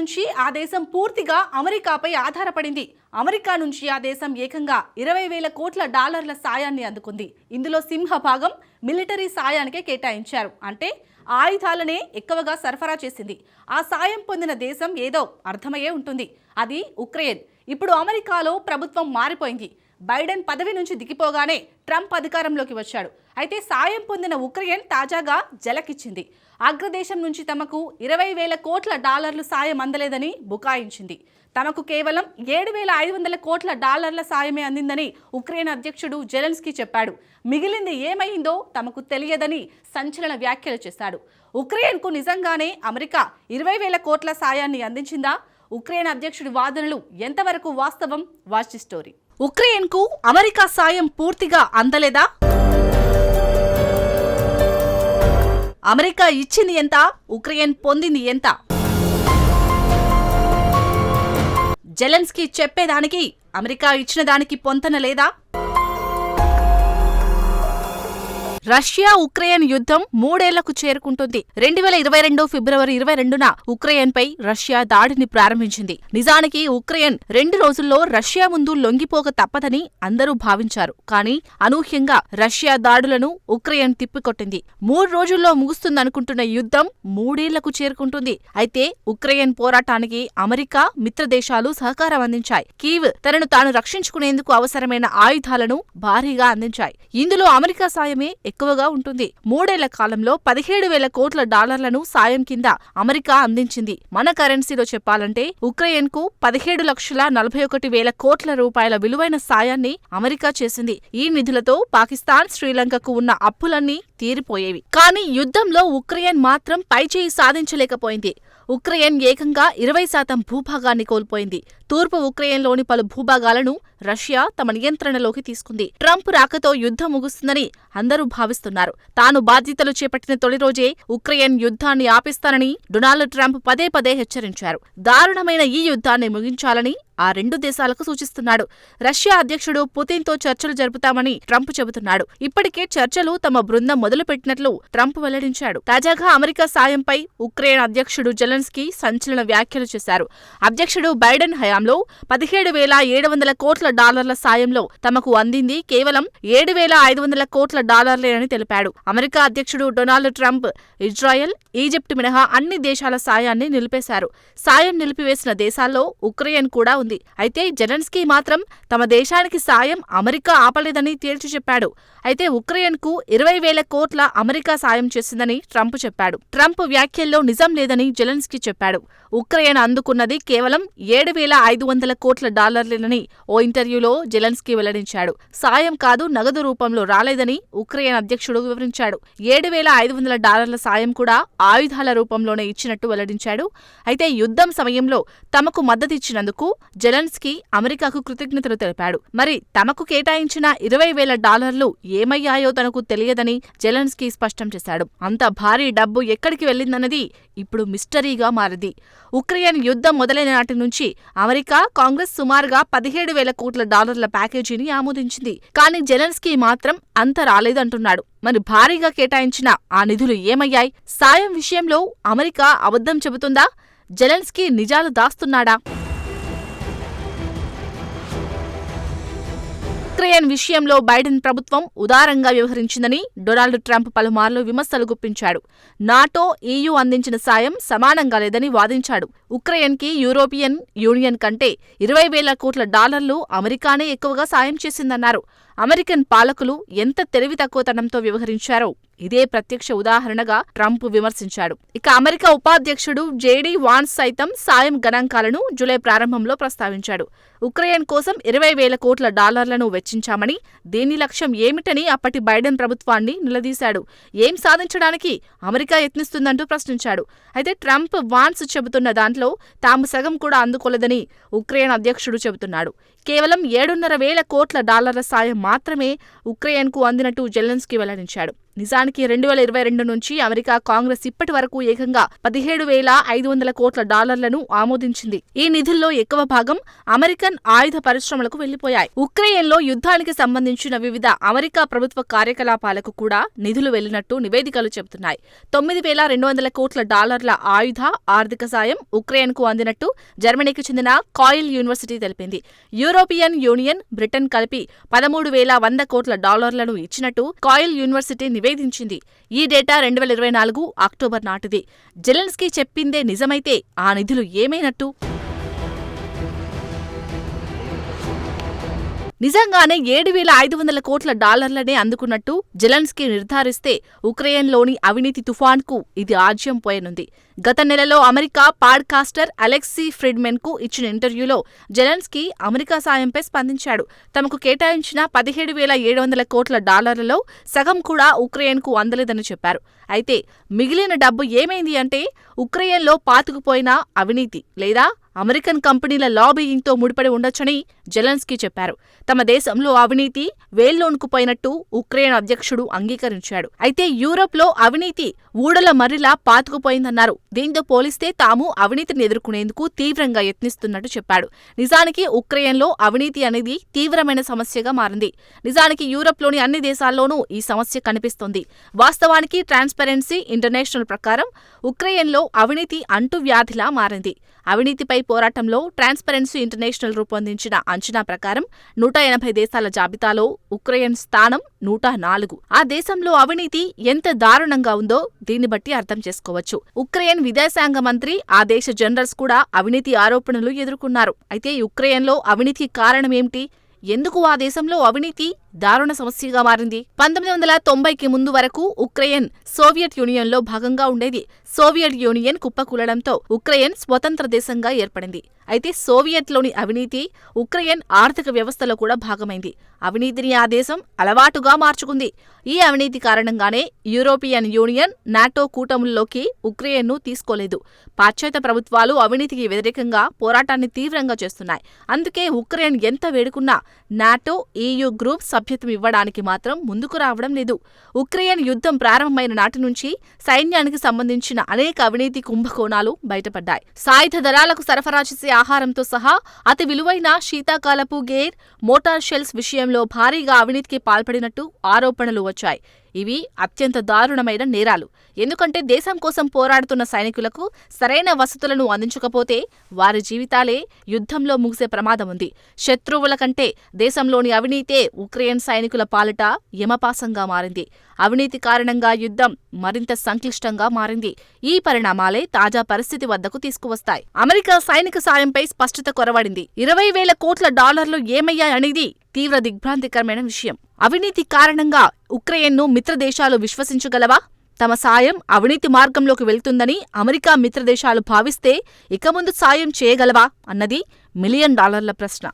నుంచి ఆ దేశం పూర్తిగా అమెరికాపై ఆధారపడింది. అమెరికా నుంచి ఆ దేశం ఏకంగా 20,000 కోట్ల డాలర్ల సాయాన్ని అందుకుంది. ఇందులో సింహభాగం మిలిటరీ సాయానికే కేటాయించారు. అంటే ఆయుధాలనే ఎక్కువగా సరఫరా చేసింది. ఆ సాయం పొందిన దేశం ఏదో అర్థమయ్యే ఉంటుంది. అది ఉక్రెయిన్. ఇప్పుడు అమెరికాలో ప్రభుత్వం మారిపోయింది. బైడెన్ పదవి నుంచి దిగిపోగానే ట్రంప్ అధికారంలోకి వచ్చాడు. అయితే సాయం పొందిన ఉక్రెయిన్ తాజాగా జలకిచ్చింది. అగ్రదేశం నుంచి తమకు 20,000 కోట్ల డాలర్లు సాయం అందలేదని బుకాయించింది. తమకు కేవలం 7,500 కోట్ల డాలర్ల సాయమే అందిందని ఉక్రెయిన్ అధ్యక్షుడు జెలెన్స్కీ చెప్పాడు. మిగిలింది ఏమైందో తమకు తెలియదని సంచలన వ్యాఖ్యలు చేశాడు. ఉక్రెయిన్కు నిజంగానే అమెరికా 20,000 కోట్ల సాయాన్ని అందించిందా? ఉక్రెయిన్ అధ్యక్షుడి వాదనలు ఎంతవరకు వాస్తవం? Watch the story. ఉక్రెయిన్కు అమెరికా సాయం పూర్తిగా అందలేదా? అమెరికా ఇచ్చింది ఎంత? ఉక్రెయిన్ పొందింది ఎంత? జెలెన్స్కీ చెప్పేదానికి అమెరికా ఇచ్చిన దానికి పొంతన లేదా? రష్యా ఉక్రెయిన్ యుద్ధం 3 ఏళ్లకు చేరుకుంటుంది. 2022 ఫిబ్రవరి 22న ఉక్రెయిన్పై రష్యా దాడిని ప్రారంభించింది. నిజానికి ఉక్రెయిన్ 2 రోజుల్లో రష్యా ముందు లొంగిపోక తప్పదని అందరూ భావించారు. కానీ అనూహ్యంగా రష్యా దాడులను ఉక్రెయిన్ తిప్పికొట్టింది. 3 రోజుల్లో ముగుస్తుందనుకుంటున్న యుద్ధం 3 ఏళ్లకు చేరుకుంటుంది. అయితే ఉక్రెయిన్ పోరాటానికి అమెరికా, మిత్రదేశాలు సహకారం అందించాయి. కీవ్ తనను తాను రక్షించుకునేందుకు అవసరమైన ఆయుధాలను భారీగా అందించాయి. ఇందులో అమెరికా సాయమే ఎక్కువగా ఉంటుంది. 3 ఏళ్ల కాలంలో 17,000 కోట్ల డాలర్లను సాయం కింద అమెరికా అందించింది. మన కరెన్సీలో చెప్పాలంటే ఉక్రెయిన్కు 17,41,000 కోట్ల రూపాయల విలువైన సాయాన్ని అమెరికా చేసింది. ఈ నిధులతో పాకిస్తాన్, శ్రీలంకకు ఉన్న అప్పులన్నీ తీరిపోయేవి. కానీ యుద్ధంలో ఉక్రెయిన్ మాత్రం పైచేయి సాధించలేకపోయింది. ఉక్రెయిన్ ఏకంగా 20% భూభాగాన్ని కోల్పోయింది. తూర్పు ఉక్రెయిన్లోని పలు భూభాగాలను రష్యా తమ నియంత్రణలోకి తీసుకుంది. ట్రంప్ రాకతో యుద్ధం ముగుస్తుందని అందరూ భావిస్తున్నారు. తాను బాధ్యతలు చేపట్టిన తొలి రోజే ఉక్రెయిన్ యుద్ధాన్ని ఆపేస్తానని డొనాల్డ్ ట్రంప్ పదే పదే హెచ్చరించారు. దారుణమైన ఈ యుద్ధాన్ని ముగించాలని ఆ 2 దేశాలకు సూచిస్తున్నాడు. రష్యా అధ్యక్షుడు పుతిన్తో చర్చలు జరుపుతామని ట్రంప్ చెబుతున్నాడు. ఇప్పటికే చర్చలు తమ బృందం మొదలుపెట్టినట్లు ట్రంప్ వెల్లడించాడు. తాజాగా అమెరికా సాయంపై ఉక్రెయిన్ అధ్యక్షుడు జెలెన్స్కీ సంచలన వ్యాఖ్యలు చేశారు. అధ్యక్షుడు బైడెన్ హయాంలో 17,700 కోట్ల డాలర్ల సాయంలో తమకు అందింది కేవలం 7,500 కోట్ల డాలర్లేనని తెలిపాడు. అమెరికా అధ్యక్షుడు డొనాల్డ్ ట్రంప్ ఇజ్రాయెల్, ఈజిప్ట్ మినహా అన్ని దేశాల సాయాన్ని నిలిపేశారు. సాయం నిలిపివేసిన దేశాల్లో ఉక్రెయిన్ కూడా ఉంది. అయితే జెలెన్స్కీ మాత్రం తమ దేశానికి సాయం అమెరికా ఆపలేదని తేల్చి చెప్పాడు. అయితే ఉక్రెయిన్కు 20,000 కోట్ల అమెరికా సాయం చేసిందని ట్రంప్ చెప్పాడు. ట్రంప్ వ్యాఖ్యల్లో నిజం లేదని జెలెన్స్కీ చెప్పాడు. ఉక్రెయిన్ అందుకున్నది కేవలం 7,500 కోట్ల డాలర్లేనని ఓ ఇంటర్వ్యూలో జెలెన్స్కీ వెల్లడించాడు. సాయం కాదు, నగదు రూపంలో రాలేదని ఉక్రెయిన్ అధ్యక్షుడు వివరించాడు. 7,500 డాలర్ల సాయం కూడా ఆయుధాల రూపంలోనే ఇచ్చినట్టు వెల్లడించాడు. అయితే యుద్ధం సమయంలో తమకు మద్దతిచ్చినందుకు జెలెన్స్కీ అమెరికాకు కృతజ్ఞతలు తెలిపాడు. మరి తమకు కేటాయించిన 20,000 డాలర్లు ఏమయ్యాయో తనకు తెలియదని జెలెన్స్కీ స్పష్టం చేశాడు. అంత భారీ డబ్బు ఎక్కడికి వెళ్లిందన్నది ఇప్పుడు మిస్టరీగా మారింది. ఉక్రెయిన్ యుద్ధం మొదలైన నాటి నుంచి అమెరికా, కాంగ్రెస్ సుమారుగా 17,000 కోట్ల డాలర్ల ప్యాకేజీని ఆమోదించింది. కానీ జెలెన్స్కీ మాత్రం అంత రాలేదంటున్నాడు. మరి భారీగా కేటాయించిన ఆ నిధులు ఏమయ్యాయి? సాయం విషయంలో అమెరికా అబద్ధం చెబుతుందా? జెలెన్స్కీ నిజాలు దాస్తున్నాడా? ఉక్రెయిన్ విషయంలో బైడెన్ ప్రభుత్వం ఉదారంగా వ్యవహరించిందని డొనాల్డ్ ట్రంప్ పలుమార్లు విమర్శలు గుప్పించాడు. నాటో, EU అందించిన సాయం సమానంగా లేదని వాదించాడు. ఉక్రెయిన్కి యూరోపియన్ యూనియన్ కంటే 20,000 కోట్ల డాలర్లు అమెరికానే ఎక్కువగా సాయం చేసిందన్నారు. అమెరికన్ పాలకులు ఎంత తెలివి తక్కువతనంతో వ్యవహరించారో ఇదే ప్రత్యక్ష ఉదాహరణగా ట్రంప్ విమర్శించాడు. ఇక అమెరికా ఉపాధ్యక్షుడు JD వాన్స్ సైతం సాయం గణాంకాలను జూలై ప్రారంభంలో ప్రస్తావించాడు. ఉక్రెయిన్ కోసం 20,000 కోట్ల డాలర్లను వెచ్చించామని, దీని లక్ష్యం ఏమిటని అప్పటి బైడెన్ ప్రభుత్వాన్ని నిలదీశాడు. ఏం సాధించడానికి అమెరికా యత్నిస్తుందంటూ ప్రశ్నించాడు. అయితే ట్రంప్, వాన్స్ చెబుతున్న దాంట్లో తాము సగం కూడా అందుకోలేదని ఉక్రెయిన్ అధ్యక్షుడు చెబుతున్నాడు. కేవలం 7,500 కోట్ల డాలర్ల సాయం మాత్రమే ఉక్రెయిన్కు అందినట్టు జెలెన్స్కీ వెల్లడించాడు. నిజానికి 2022 నుంచి అమెరికా కాంగ్రెస్ ఇప్పటి వరకు ఏకంగా $17,500 కోట్ల ఆమోదించింది. ఈ నిధుల్లో ఎక్కువ భాగం అమెరికన్ ఆయుధ పరిశ్రమలకు వెళ్లిపోయాయి. ఉక్రెయిన్లో యుద్ధానికి సంబంధించిన వివిధ అమెరికా ప్రభుత్వ కార్యకలాపాలకు కూడా నిధులు వెళ్లినట్టు నివేదికలు చెబుతున్నాయి. $9,200 కోట్ల ఆయుధ ఆర్థిక సాయం ఉక్రెయిన్కు అందినట్టు జర్మనీకి చెందిన కాయిల్ యూనివర్సిటీ తెలిపింది. యూరోపియన్ యూనియన్, బ్రిటన్ కలిపి $13,100 కోట్ల ఇచ్చినట్టు కాయిల్ యూనివర్సిటీ నివేదించింది. ఈ డేటా 2024 అక్టోబర్ నాటిది. జెలెన్స్కీ చెప్పిందే నిజమైతే ఆ నిధులు ఏమైనట్టు? నిజంగానే $7,500 కోట్ల అందుకున్నట్టు జెలెన్స్కీ నిర్ధారిస్తే ఉక్రెయిన్లోని అవినీతి తుఫాన్కు ఇది ఆజ్యం పోయనుంది. గత నెలలో అమెరికా పాడ్కాస్టర్ అలెక్సీ ఫ్రిడ్మెన్కు ఇచ్చిన ఇంటర్వ్యూలో జెలెన్స్కీ అమెరికా సాయంపై స్పందించాడు. తమకు కేటాయించిన $17,700 కోట్ల సగం కూడా ఉక్రెయిన్కు అందలేదని చెప్పారు. అయితే మిగిలిన డబ్బు ఏమైంది అంటే ఉక్రెయిన్లో పాతుకుపోయిన అవినీతి లేదా అమెరికన్ కంపెనీల లాబీయింగ్తో ముడిపడి ఉండొచ్చని జెలెన్స్కీ చెప్పారు. తమ దేశంలో అవినీతి వేల్లోనుకుపోయినట్టు ఉక్రెయిన్ అధ్యక్షుడు అంగీకరించాడు. అయితే యూరప్లో అవినీతి ఊడల మర్రిలా పాతుకుపోయిందన్నారు. దీంతో పోలిస్తే తాము అవినీతిని ఎదుర్కొనేందుకు తీవ్రంగా యత్నిస్తున్నట్టు చెప్పాడు. నిజానికి ఉక్రెయిన్లో అవినీతి అనేది తీవ్రమైన సమస్యగా మారింది. నిజానికి యూరప్లోని అన్ని దేశాల్లోనూ ఈ సమస్య కనిపిస్తోంది. వాస్తవానికి ట్రాన్స్పరెన్సీ ఇంటర్నేషనల్ ప్రకారం ఉక్రెయిన్లో అవినీతి అంటువ్యాధిలా మారింది. అవినీతిపై పోరాటంలో ట్రాన్స్పరెన్సీ ఇంటర్నేషనల్ రూపొందించిన అంచనా ప్రకారం 180 దేశాల జాబితాలో ఉక్రెయిన్ స్థానం 104. ఆ దేశంలో అవినీతి ఎంత దారుణంగా ఉందో దీన్ని బట్టి అర్థం చేసుకోవచ్చు. ఉక్రెయిన్ విదేశాంగ మంత్రి, ఆ దేశ జనరల్స్ కూడా అవినీతి ఆరోపణలు ఎదుర్కొన్నారు. అయితే ఉక్రెయిన్లో అవినీతికి కారణమేమిటి? ఎందుకు ఆ దేశంలో అవినీతి దారుణ సమస్యగా మారింది? 1990కి ముందు వరకు ఉక్రెయిన్ సోవియట్ యూనియన్లో భాగంగా ఉండేది. సోవియట్ యూనియన్ కుప్పకూలడంతో ఉక్రెయిన్ స్వతంత్ర దేశంగా ఏర్పడింది. అయితే సోవియట్లోని అవినీతి ఉక్రెయిన్ ఆర్థిక వ్యవస్థలో కూడా భాగమైంది. అవినీతిని ఆ దేశం అలవాటుగా మార్చుకుంది. ఈ అవినీతి కారణంగానే యూరోపియన్ యూనియన్, నాటో కూటముల్లోకి ఉక్రెయిన్ను తీసుకోలేదు. పాశ్చాత్య ప్రభుత్వాలు అవినీతికి వ్యతిరేకంగా పోరాటాన్ని తీవ్రంగా చేస్తున్నాయి. అందుకే ఉక్రెయిన్ ఎంత వేడుకున్నా నాటో, EU గ్రూప్ సభ్యత్వం ఇవ్వడానికి మాత్రం ముందుకు రావడం లేదు. ఉక్రెయిన్ యుద్ధం ప్రారంభమైన నాటి నుంచి సైన్యానికి సంబంధించిన అనేక అవినీతి కుంభకోణాలు బయటపడ్డాయి. సాయుధ దళాలకు సరఫరా చేసే ఆహారంతో సహా అతి విలువైన శీతాకాలపు గేర్, మోటార్ షెల్స్ విషయంలో భారీగా అవినీతికి పాల్పడినట్టు ఆరోపణలు వచ్చాయి. ఇవి అత్యంత దారుణమైన నేరాలు. ఎందుకంటే దేశం కోసం పోరాడుతున్న సైనికులకు సరైన వసతులను అందించకపోతే వారి జీవితాలే యుద్ధంలో ముగిసే ప్రమాదం ఉంది. శత్రువుల కంటే దేశంలోని అవినీతే ఉక్రెయిన్ సైనికుల పాలిట యమపాసంగా మారింది. అవినీతి కారణంగా యుద్ధం మరింత సంక్లిష్టంగా మారింది. ఈ పరిణామాలే తాజా పరిస్థితి వద్దకు తీసుకువస్తాయి. అమెరికా సైనిక సాయంపై స్పష్టత కొరవడింది. $20,000 కోట్ల ఏమయ్యాయనేది తీవ్ర దిగ్భ్రాంతికరమైన విషయం. అవినీతి కారణంగా ఉక్రెయిన్ను మిత్రదేశాలు విశ్వసించగలవా? తమ సాయం అవినీతి మార్గంలోకి వెళ్తుందని అమెరికా మిత్రదేశాలు భావిస్తే ఇక ముందు సాయం చేయగలవా అన్నది $1,000,000 ప్రశ్న.